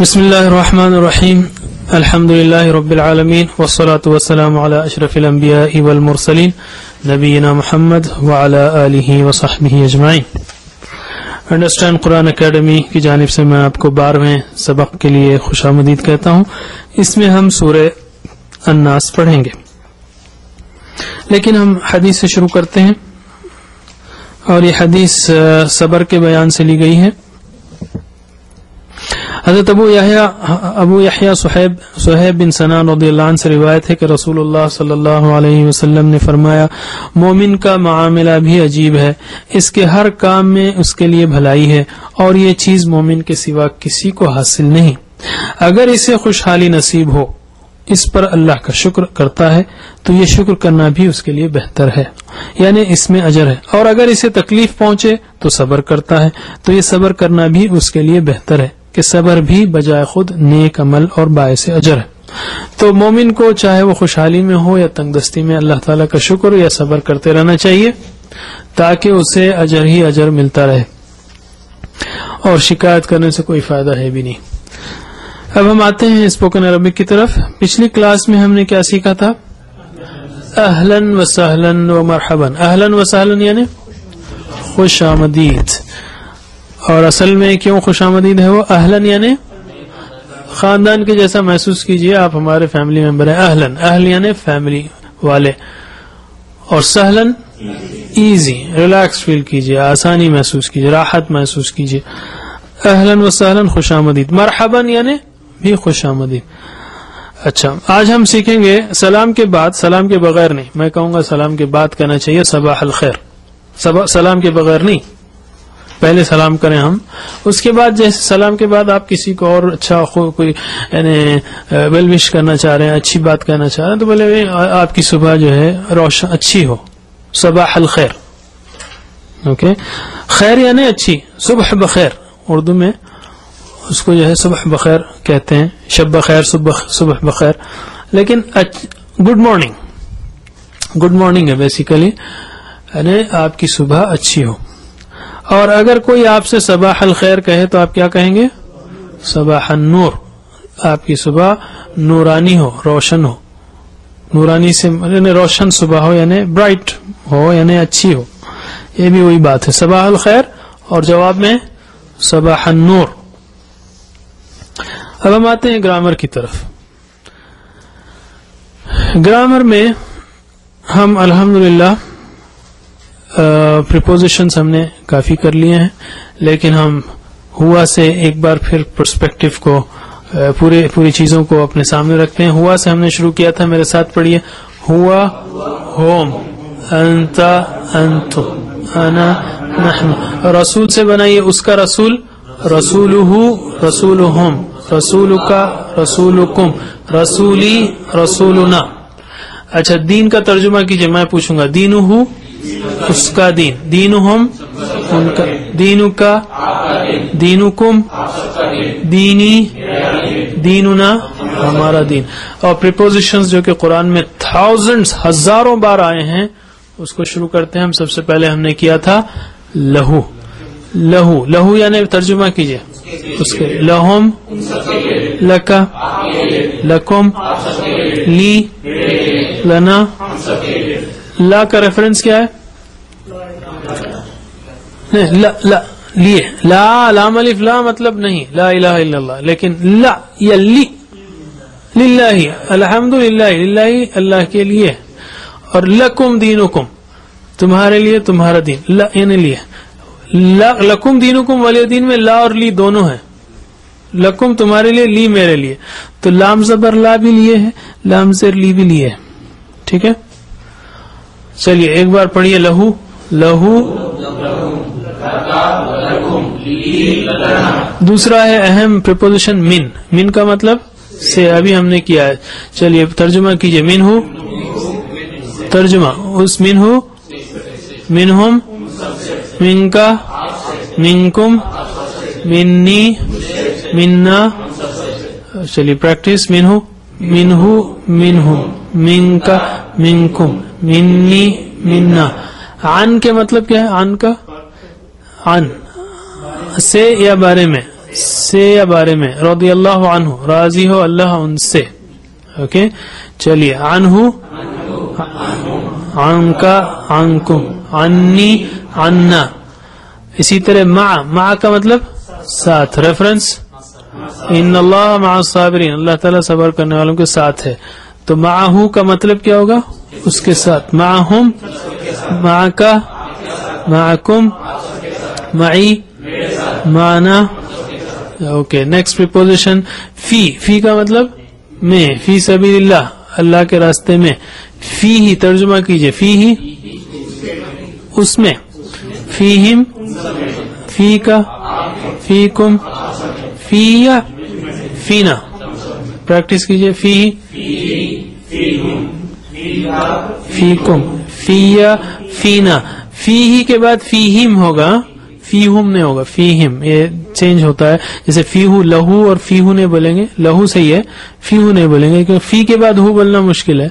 بسم اللہ الرحمن الرحیم الحمد للہ رب العالمین والصلاة والسلام علی اشرف الانبیاء والمرسلین نبینا محمد وعلی آلہ وصحبہ اجمعین۔ انڈرسٹینڈ قرآن اکیڈمی کی جانب سے میں آپ کو 12ویں سبق کے لیے خوش آمدید کہتا ہوں۔ اس میں ہم سورہ الناس پڑھیں گے، لیکن ہم حدیث سے شروع کرتے ہیں، اور یہ حدیث صبر کے بیان سے لی گئی ہے۔ حضرت ابو یحییٰ صہیب بن سنان رضی اللہ عنہ سے روایت ہے کہ رسول اللہ صلی اللہ علیہ وسلم نے فرمایا، مومن کا معاملہ بھی عجیب ہے، اس کے ہر کام میں اس کے لیے بھلائی ہے، اور یہ چیز مومن کے سوا کسی کو حاصل نہیں۔ اگر اسے خوشحالی نصیب ہو، اس پر اللہ کا شکر کرتا ہے تو یہ شکر کرنا بھی اس کے لیے بہتر ہے، یعنی اس میں اجر ہے، اور اگر اسے تکلیف پہنچے تو صبر کرتا ہے تو یہ صبر کرنا بھی اس کے لیے بہتر ہے کہ صبر بھی بجائے خود نیک عمل اور باعث اجر ہے۔ تو مومن کو چاہے وہ خوشحالی میں ہو یا تنگ دستی میں اللہ تعالیٰ کا شکر یا صبر کرتے رہنا چاہیے، تاکہ اسے اجر ہی اجر ملتا رہے، اور شکایت کرنے سے کوئی فائدہ ہے بھی نہیں۔ اب ہم آتے ہیں اسپوکن عربک کی طرف۔ پچھلی کلاس میں ہم نے کیا سیکھا تھا؟ اہلاً و سہلاً و مرحباً۔ اہلاً و سہلاً یعنی خوش آمدید، اور اصل میں کیوں خوش آمدید ہے وہ؟ اہلاً یعنی خاندان کے جیسا محسوس کیجئے، آپ ہمارے فیملی ممبر ہیں۔ اہلاً، اہل یعنی فیملی والے، اور سہلاً ایزی، ریلیکس فیل کیجئے، آسانی محسوس کیجئے، راحت محسوس کیجئے۔ اہلاً و سہلاً خوش آمدید۔ مرحباً یعنی بھی خوش آمدید۔ اچھا، آج ہم سیکھیں گے سلام کے بعد، سلام کے بغیر نہیں، میں کہوں گا سلام کے بعد کہنا چاہیے صباح الخیر، سلام کے بغیر نہیں، پہلے سلام کریں ہم، اس کے بعد جیسے سلام کے بعد آپ کسی کو اور اچھا کوئی یعنی ویل وش کرنا چاہ رہے ہیں، اچھی بات کہنا چاہ رہے ہیں، تو بولے آپ کی صبح جو ہے روشن اچھی ہو، صباح الخیر۔ اوکے، خیر یعنی اچھی، صبح بخیر، اردو میں اس کو جو ہے صبح بخیر کہتے ہیں، شب بخیر، صبح بخیر، لیکن گڈ مارننگ ہے بیسیکلی، یعنی آپ کی صبح اچھی ہو۔ اور اگر کوئی آپ سے صباح الخیر کہے تو آپ کیا کہیں گے؟ صباح النور، آپ کی صبح نورانی ہو، روشن ہو، نورانی سے یعنی روشن صبح ہو، یعنی برائٹ ہو، یعنی اچھی ہو، یہ بھی وہی بات ہے، صباح الخیر، اور جواب میں صباح النور۔ اب ہم آتے ہیں گرامر کی طرف۔ گرامر میں ہم الحمدللہ پریپوزیشنز ہم نے کافی کر لیے ہیں، لیکن ہم ہوا سے ایک بار پھر پرسپیکٹو کو پوری چیزوں کو اپنے سامنے رکھتے ہیں۔ ہوا سے ہم نے شروع کیا تھا، میرے ساتھ پڑھیے۔ ہوا ہوم، انت انتم، انا نحن۔ رسول سے بنائیے اس کا رسول، رسولہ رسولہم، رسولکا رسولکم، رسولی رسولنا۔ اچھا، دین کا ترجمہ کیجئے، میں پوچھوں گا۔ دینہ اس کا دین، دینہم ان کا، دینکا دینکم، دینی دیننا ہمارا دین۔ اور پریپوزیشنز جو کہ قرآن میں تھاؤزنڈز، ہزاروں بار آئے ہیں، اس کو شروع کرتے ہیں ہم۔ سب سے پہلے ہم نے کیا تھا لہو، لہو، لہو یعنی ترجمہ کیجئے اس کے، لہم، لکا، لکم، لی، لنا۔ لا کا ریفرنس کیا ہے؟ لا لیے، لا لام الف لا مطلب نہیں لا الہ الا اللہ، لیکن لا یا لی، للہ، الحمدللہ، للہ اللہ کے لیے، اور لکم دینکم تمہارے لیے تمہارا دین، لا یعنی لیے، لکم دینکم والی دین میں لا اور لی دونوں ہیں، لکم تمہارے لیے، لی میرے لیے، تو لام زبر لا بھی لیے ہے، لام زر لی بھی لیے ہے، ٹھیک ہے۔ چلیے ایک بار پڑھیے، لہو، لہو۔ دوسرا ہے اہم پریپوزیشن من، من کا مطلب سے، ابھی ہم نے کیا ہے۔ چلیے ترجمہ کیجئے، من ہو، ترجمہ اس، من ہو، منہم، من کا، منکم، منی، منا۔ چلیے پریکٹس، من ہو، منہ، منہم، من کا، منکم، منی، منا۔ عن کے مطلب کیا ہے؟ عن کا، عن سے یا بارے میں، سے یا بارے میں, رضی اللہ عنہ راضی ہو اللہ ان سے. اوکے چلیے, عنہ عنکا عنکم, عنی عنا. اسی طرح مع کا مطلب ساتھ, ریفرنس ان اللہ مع الصابرین, اللہ تعالیٰ صبر کرنے والوں کے ساتھ ہے. تو معہو کا مطلب کیا ہوگا, اس کے ساتھ. معہم, معکا, معکم, معی, معنا. اوکے نیکسٹ پریپوزیشن فی کا مطلب میں, فی سبیل اللہ اللہ کے راستے میں. فی ہی ترجمہ کیجئے, فی ہی اس میں, فیہم فی کا, فیکم فی یا فینا. پریکٹس کیجئے, فی فیکم فی یا فینا. فی ہی کے بعد فیہم ہوگا, فیہم نہیں ہوگا, فیہم. یہ چینج ہوتا ہے, جیسے فیہو لہو اور فیہو نہیں بولیں گے, لہو صحیح ہے, فیہو نہیں بولیں گے کیونکہ فی کے بعد ہو بولنا مشکل ہے.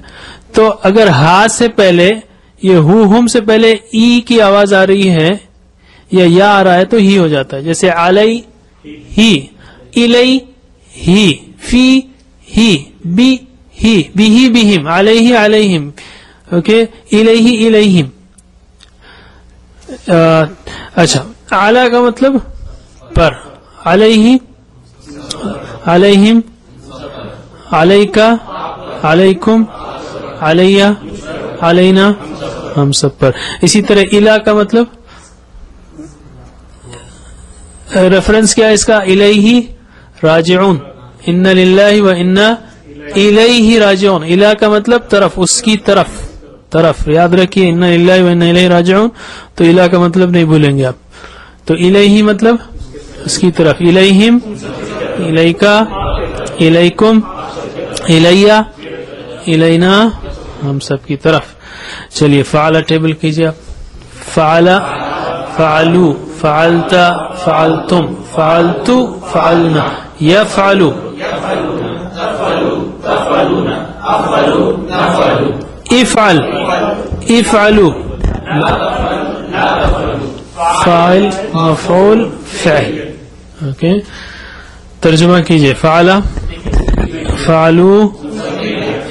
تو اگر ہا سے پہلے یہ ہم سے پہلے ای کی آواز آ رہی ہے یا آ رہا ہے تو ہی ہو جاتا ہے. جیسے علی ہی, الی ہی, فی ہی, بی ہی, بھی بہم, علیہ علیہم. اوکے الیہ الیہم. اچھا, اعلی کا مطلب پر, علیہ علیہم, علیکا علیکم, علیہ علینا, ہم سب پر. اسی طرح الا کا مطلب ریفرنس کیا ہے اس کا, الیہ راجعون, ان للہ و انا الیہ راجعون. الا کا مطلب طرف, اس کی طرف یاد رکھیے, ان للہ و انا الیہ راجعون. تو الا کا مطلب نہیں بھولیں گے آپ. تو الیہ مطلب اس کی طرف, الیہم, الیکا, الیکم, الیہ, الینا, ہم سب کی طرف. چلیے فعل ٹیبل کیجئے آپ. فعل, فعلو, فعلت, فعلتم, فعلتو, فعلنا, یفعلو, افعل, افعلو, فاعل مفعول فعل. اوکے ترجمہ کیجئے. فعل, فعلو,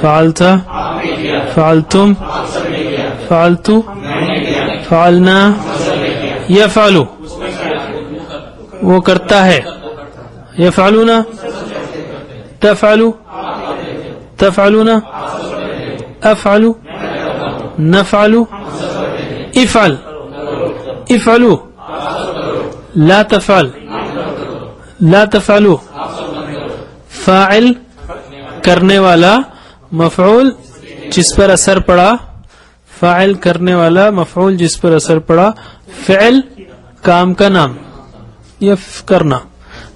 فعلت, فعلتم, فعلتو, فعلنا, یفعلو وہ کرتا ہے, یفعلون, تفعلو, تفعلون, افعلو, نفعلو, افعل, افعلو, لا تفعل, لا تفعلو. فاعل کرنے والا, مفعول جس پر اثر پڑا, فاعل کرنے والا, مفعول جس پر اثر پڑا. فعل کام کا نام, یا کرنا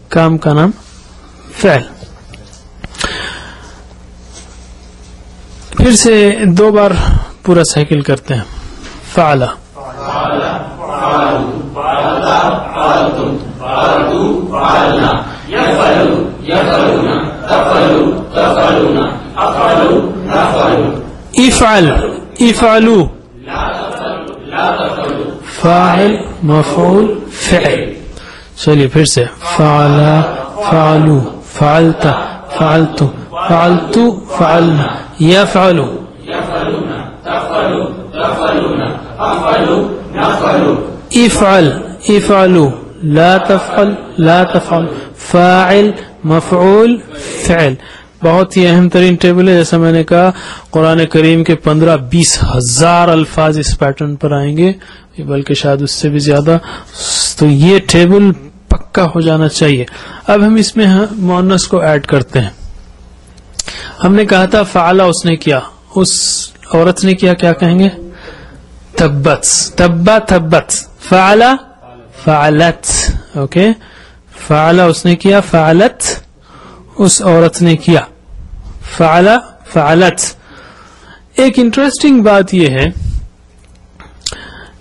کام کا نام, فعل. پھر سے 2 بار پورا سائیکل کرتے ہیں. فعل, افعل, افعلو, فاعل مفعول فعل. چلیے پھر سے. فعل, فعلو, فعلت, فعلتم, فعلتو, فعلنا, یفعلو, افعل, افعلو, لا تفعل, لا تفعل, فاعل مفعول فعل. بہت ہی اہم ترین ٹیبل ہے. جیسا میں نے کہا قرآن کریم کے 15-20 ہزار الفاظ اس پیٹرن پر آئیں گے, بلکہ شاید اس سے بھی زیادہ. تو یہ ٹیبل پکا ہو جانا چاہیے. اب ہم اس میں مؤنث کو ایڈ کرتے ہیں. ہم نے کہا تھا فعلا اس نے کیا, اس عورت نے کیا, کیا کہیں گے, تبت, تبا تبت. فعلا فعلت. اوکے فعلا اس نے کیا, فعلت اس عورت نے کیا, فعلا فعلت. ایک انٹرسٹنگ بات یہ ہے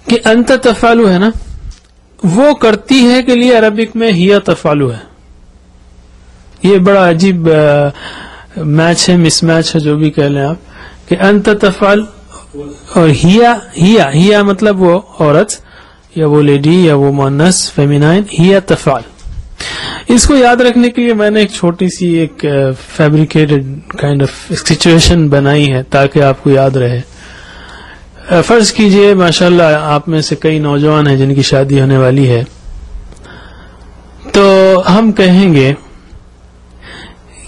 کہ انت تفعلو ہے نا, وہ کرتی ہے کے لیے عربک میں ہیا تفعلو ہے. یہ بڑا عجیب میچ ہے, مس میچ ہے, جو بھی کہہ لیں آپ, کہ انت تفعل اور ہیا مطلب وہ عورت یا وہ لیڈی یا وہ مؤنث فیمینائن, ہیا تفعل. اس کو یاد رکھنے کے لیے میں نے ایک چھوٹی سی ایک فیبریکیٹڈ کائنڈ آف سچویشن بنائی ہے تاکہ آپ کو یاد رہے. فرض کیجئے ماشاءاللہ آپ میں سے کئی نوجوان ہیں جن کی شادی ہونے والی ہے, تو ہم کہیں گے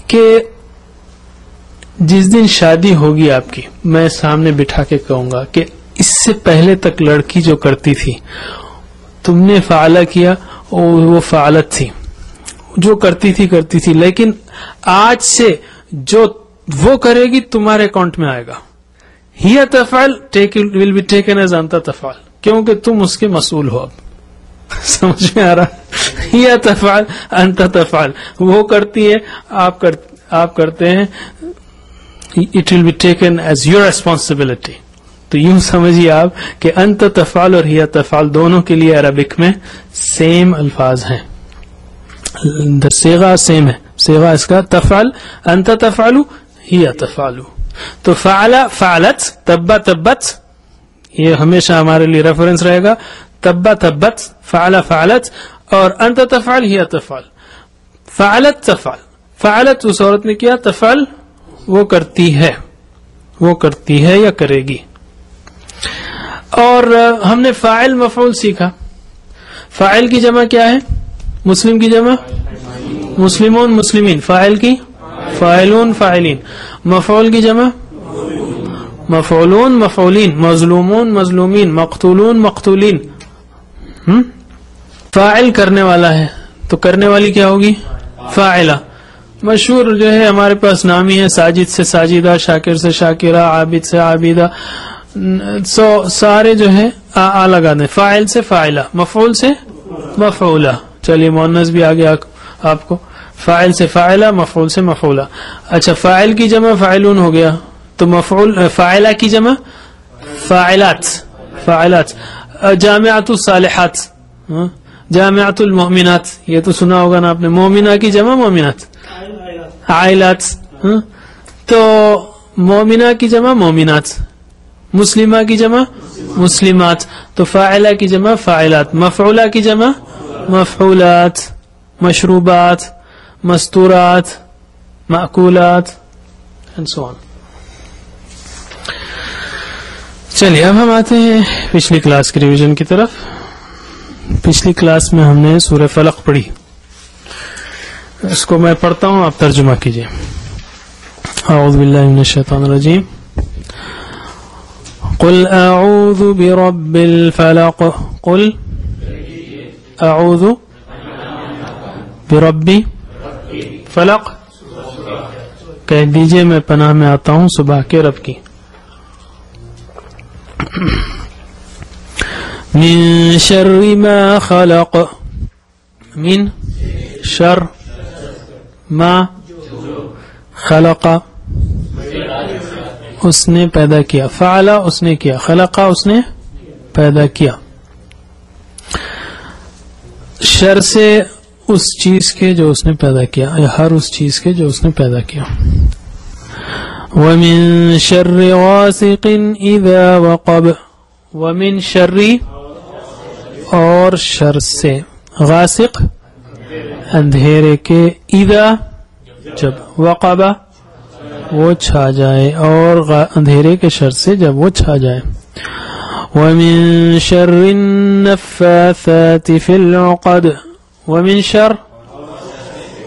کہ جس دن شادی ہوگی آپ کی, میں سامنے بٹھا کے کہوں گا کہ اس سے پہلے تک لڑکی جو کرتی تھی تم نے فعلہ کیا, اور وہ فعالت تھی, جو کرتی تھی, لیکن آج سے جو وہ کرے گی تمہارے اکاؤنٹ میں آئے گا. ہی تفعل ول بی ٹیکن ایز انت تفعل, کیونکہ تم اس کے مسئول ہو. اب سمجھ میں آ رہا؟ ہی تفعل انت تفعل, وہ کرتی ہے آپ کرتے ہیں, it will be taken as your responsibility. تو یوں سمجھیے آپ کہ انت تفعل اور ہی تفعل دونوں کے لیے عربک میں سیم الفاظ ہیں, صیغہ سیم ہے. صیغہ اس کا تفعل, انت تفعل, ہی تفعل. تو فعل فعلت, تبا تبت, یہ ہمیشہ ہمارے لیے ریفرنس رہے گا. تبا تبت, فعل فعلت, اور انت تفعل, ہی تفعل. فعلت تفعل, فعلت اس عورت نے کیا, تفعل وہ کرتی ہے یا کرے گی. اور ہم نے فاعل مفعول سیکھا. فاعل کی جمع کیا ہے؟ مسلم کی جمع مسلمون مسلمین. فاعل کی فاعلون فاعلین. مفعول کی جمع مفعولون مفعولین. مظلومون مظلومین. مقتولون مقتولین. فاعل کرنے والا ہے تو کرنے والی کیا ہوگی؟ فاعلہ. مشہور جو ہے ہمارے پاس نامی ہے, ساجد سے ساجدہ, شاکر سے شاکرہ, عابد سے عابدہ. سارے جو ہے آ لگا دیں. فاعل سے فاعلہ, مفعول سے مفعولہ. چلیے مؤنث بھی آ گیا آپ کو. فاعل سے فاعلہ, مفعول سے مفعولہ. اچھا, فاعل کی جمع فاعلون ہو گیا, تو مفعول فاعلہ کی جمع فاعلات. فاعلات. جامعۃ الصالحات, جامعۃ المؤمنات, یہ تو سنا ہوگا نا آپ نے. مومنہ کی جمع مومنات, عائلات. تو مومنہ کی جمع مومنات, مسلمہ کی جمع مسلمات. تو فاعلہ کی جمع فاعلات, مفعولہ کی جمع مفعولات, مشروبات, مستورات, مأکولات and so on. چلیے اب ہم آتے ہیں پچھلی کلاس کی ریویژن کی طرف. پچھلی کلاس میں ہم نے سورہ فلق پڑھی. اس کو میں پڑھتا ہوں, آپ ترجمہ کیجئے. اعوذ باللہ من الشیطان الرجیم. قل اعوذ برب الفلق. قل اعوذ بربی فلق, کہہ دیجئے میں پناہ میں آتا ہوں صبح کے رب کی. من شر ما خلق, من شر ما خلق, اس نے پیدا کیا. فعل اس نے کیا, خلق اس نے پیدا کیا. شر سے اس چیز کے جو اس نے پیدا کیا, یا ہر اس چیز کے جو اس نے پیدا کیا. وَمِن شَرِّ غَاسِقٍ إِذَا وَقَبَ, وَمِن شَرِّ اور شر سے, غاسق اندھیرے کے, اذا جب, وقب وہ چھا جائے, اور اندھیرے کے شر سے جب وہ چھا جائے. وَمِن شَرِّ النَّفَّاثَاتِ فِي الْعُقَدِ, وَمِن شر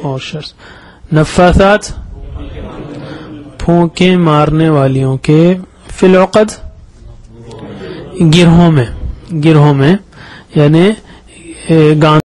اور شر, نفاثات پھونکے مارنے والیوں کے, فی العقد گرہوں میں, یعنی گاندھ